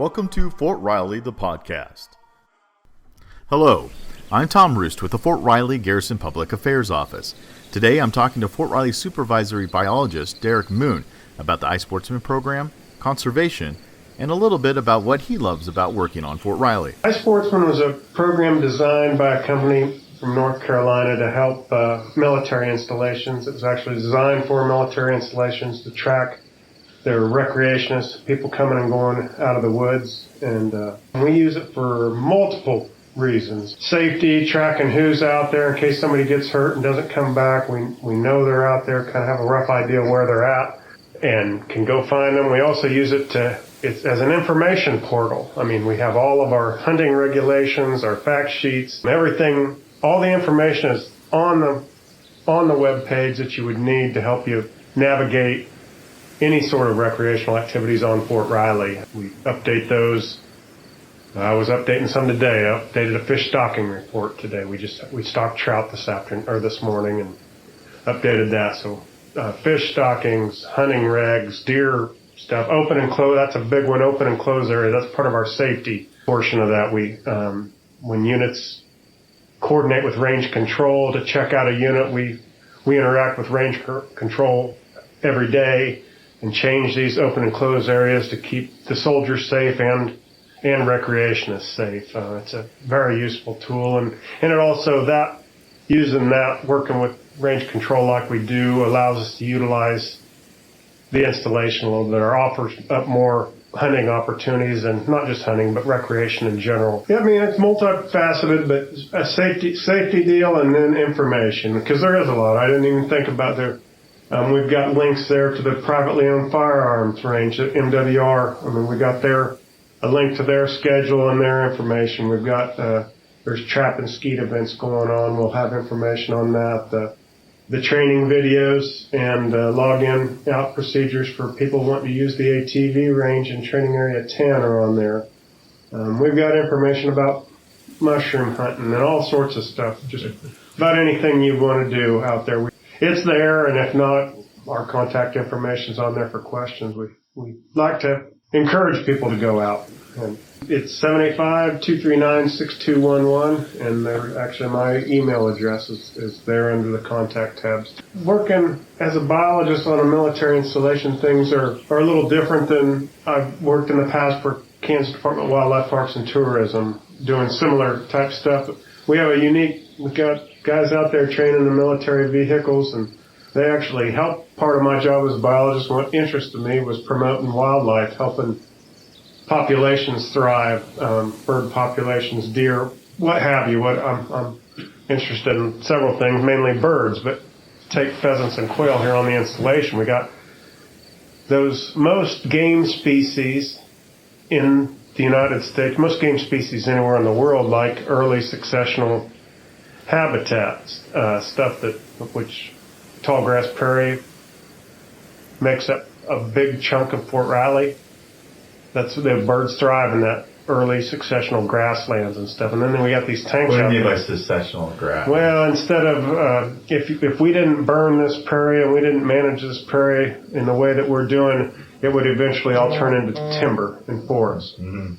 Welcome to Fort Riley, the podcast. Hello, I'm Tom Roost with the Fort Riley Garrison Public Affairs Office. Today I'm talking to Fort Riley supervisory biologist Derek Moon about the iSportsman program, conservation, and a little bit about what he loves about working on Fort Riley. iSportsman was a program designed by a company from North Carolina to help military installations. It was actually designed for military installations to track their recreationists, people coming and going out of the woods, and we use it for multiple reasons. Safety, tracking who's out there in case somebody gets hurt and doesn't come back. We know they're out there, kind of have a rough idea where they're at, and can go find them. We also use it as an information portal. I mean, we have all of our hunting regulations, our fact sheets, everything. All the information is on the web page that you would need to help you navigate any sort of recreational activities on Fort Riley. We update those. I was updating some today. I updated a fish stocking report today. We stocked trout this morning and updated that. So fish stockings, hunting regs, deer stuff, open and close. That's a big one. Open and close area. That's part of our safety portion of that. When units coordinate with range control to check out a unit, we interact with range control every day and change these open and closed areas to keep the soldiers safe and recreationists safe. It's a very useful tool, and it also working with range control like we do allows us to utilize the installation a little bit, or offers up more hunting opportunities, and not just hunting, but recreation in general. Yeah, I mean, it's multifaceted, but a safety deal and then information, because there is a lot. I didn't even think about there. We've got links there to the privately owned firearms range at MWR. I mean, we got a link to their schedule and their information. We've got, there's trap and skeet events going on. We'll have information on that. The training videos and login out procedures for people wanting to use the ATV range in Training Area 10 are on there. We've got information about mushroom hunting and all sorts of stuff, just about anything you want to do out there. It's there, and if not, our contact information's on there for questions. We like to encourage people to go out. And it's 785-239-6211, and actually my email address is there under the contact tabs. Working as a biologist on a military installation, things are a little different than I've worked in the past for Kansas Department of Wildlife Parks and Tourism, doing similar type stuff. We've got guys out there training the military vehicles, and they actually help. Part of my job as a biologist, what interested me was promoting wildlife, helping populations thrive, bird populations, deer, what have you. I'm interested in several things, mainly birds, but take pheasants and quail here on the installation. We got most game species in the United States, most game species anywhere in the world, like early successional habitats, which tallgrass prairie makes up a big chunk of Fort Riley. That's the birds thrive in that early successional grasslands and stuff. And then we got these tanks. What do out you mean there. by successional grass? Well, instead of if we didn't burn this prairie and we didn't manage this prairie in the way that we're doing, it would eventually all turn into timber and forest. Mm-hmm.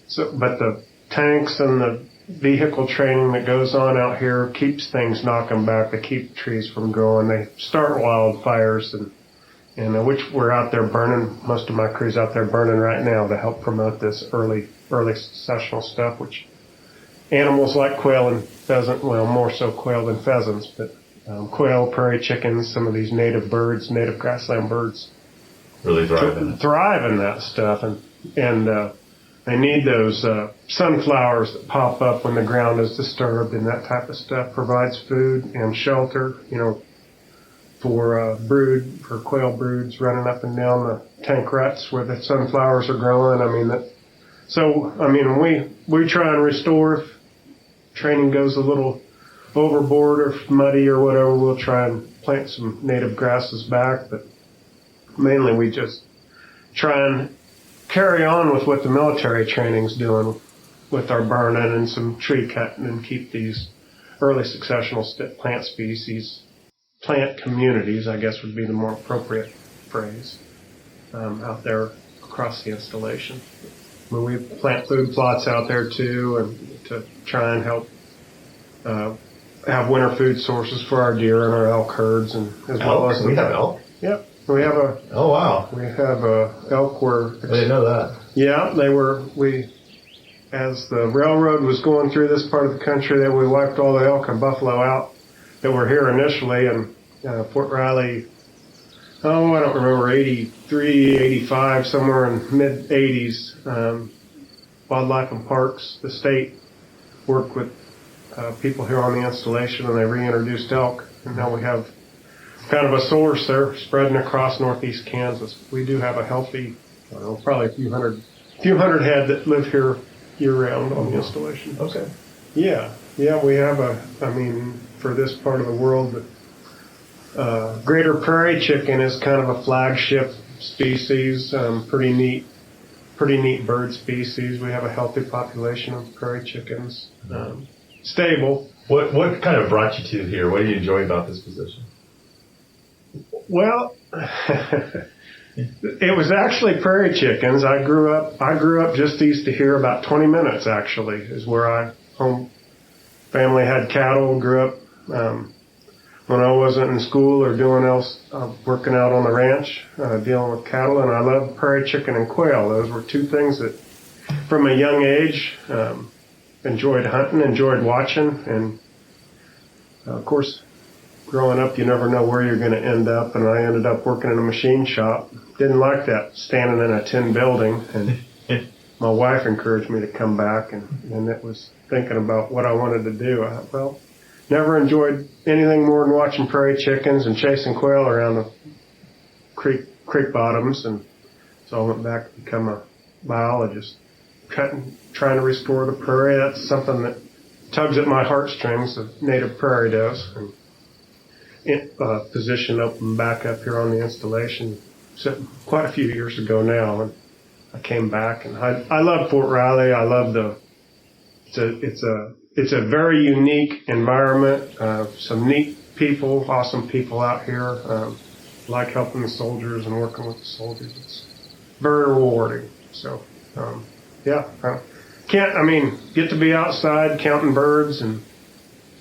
So, but the tanks and the vehicle training that goes on out here keeps things knocking back. They keep trees from growing. They start wildfires, and which we're out there burning. Most of my crew's out there burning right now to help promote this early successional stuff, which animals like quail and pheasant, well, more so quail than pheasants, but quail, prairie chickens, some of these native grassland birds really thrive in that stuff, and they need those sunflowers that pop up when the ground is disturbed, and that type of stuff provides food and shelter, for quail broods running up and down the tank ruts where the sunflowers are growing. We try and restore. If training goes a little overboard or muddy or whatever, we'll try and plant some native grasses back, but mainly we just try and carry on with what the military training's doing with our burning and some tree cutting, and keep these early successional plant communities, I guess would be the more appropriate phrase, out there across the installation. When we plant food plots out there too, and to try and help have winter food sources for our deer and our elk herds, and as well as we have elk. Yep, we have a. Oh wow! We have a elk where. I didn't know that. Yeah, as the railroad was going through this part of the country, that we wiped all the elk and buffalo out that were here initially, and Fort Riley. Oh, I don't remember, 83, 85, somewhere in mid 80s. Wildlife and Parks, the state, worked with people here on the installation, and they reintroduced elk. And now we have kind of a source there spreading across northeast Kansas. We do have a healthy, I don't know, probably a few hundred head that live here year-round on the installation. Okay. Yeah, we have for this part of the world, greater prairie chicken is kind of a flagship species, pretty neat bird species. We have a healthy population of prairie chickens, stable. What kind of brought you to here? What do you enjoy about this position? Well, it was actually prairie chickens. I grew up just east of here, about 20 minutes actually, is where family had cattle. Grew up when I wasn't in school or doing else, working out on the ranch, dealing with cattle, and I loved prairie chicken and quail. Those were two things that, from a young age, enjoyed hunting, enjoyed watching, and of course, growing up, you never know where you're going to end up, and I ended up working in a machine shop. Didn't like that, standing in a tin building, and my wife encouraged me to come back, and it was thinking about what I wanted to do. I thought, well, never enjoyed anything more than watching prairie chickens and chasing quail around the creek bottoms, and so I went back to become a biologist, trying to restore the prairie. That's something that tugs at my heartstrings, the native prairie does. And position opened back up here on the installation quite a few years ago now, and I came back, and I love Fort Riley. I love it's a very unique environment. Some neat people, awesome people out here. Like helping the soldiers and working with the soldiers. It's very rewarding. So, get to be outside counting birds and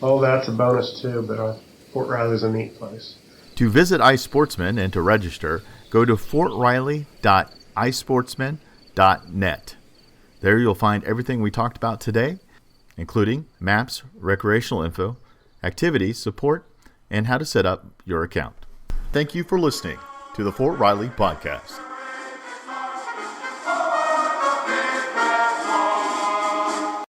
all that's a bonus too. But Fort Riley's a neat place. To visit iSportsman and to register, go to fortriley.isportsman.net. There you'll find everything we talked about today, including maps, recreational info, activities, support, and how to set up your account. Thank you for listening to the Fort Riley Podcast.